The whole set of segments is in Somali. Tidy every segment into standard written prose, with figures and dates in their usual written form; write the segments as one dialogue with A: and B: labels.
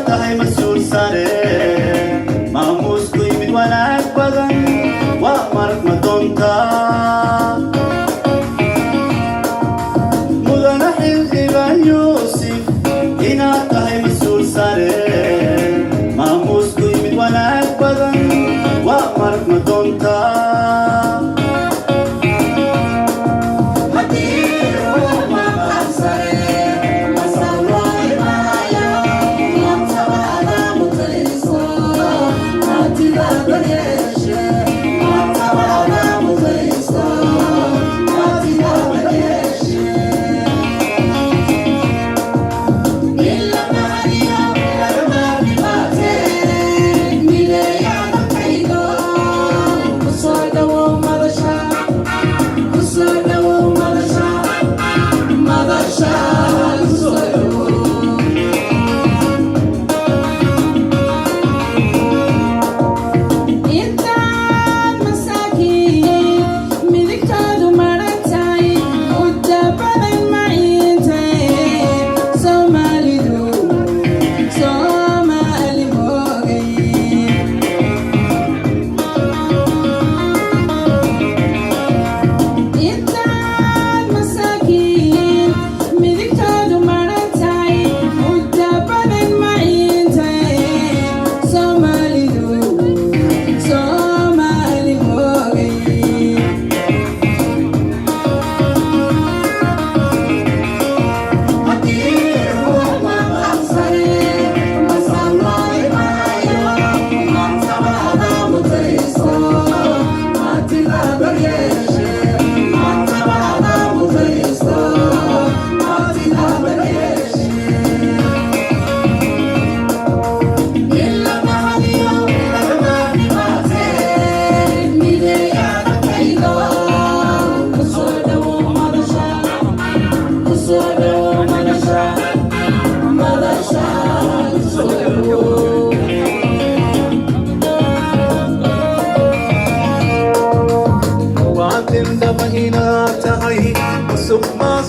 A: tahay mas-uul sare maamuus ku yimid wanaag badan waa marag ma doontaa mudana xildhibaan yuusuf inaad tahay mas-uul sare maamuus ku yimid wanaag badan waa marag ma doontaa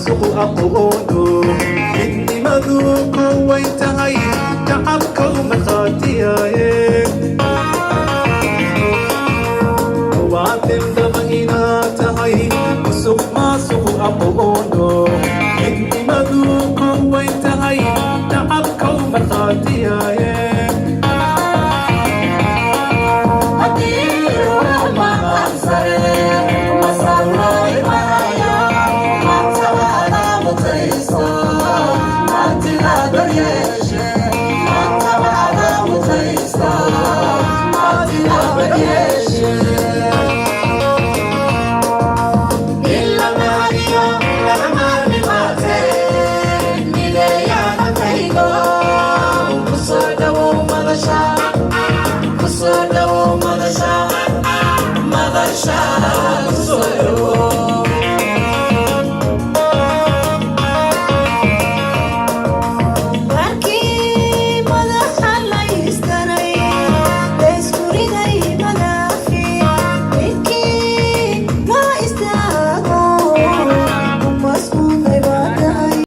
A: suq aqoono midnimadu way tahay shacabka uma qaatiyaaye waatin daba inaad tahay suq aqoono midnimadu way tahay shacabka uma qaatiyaaye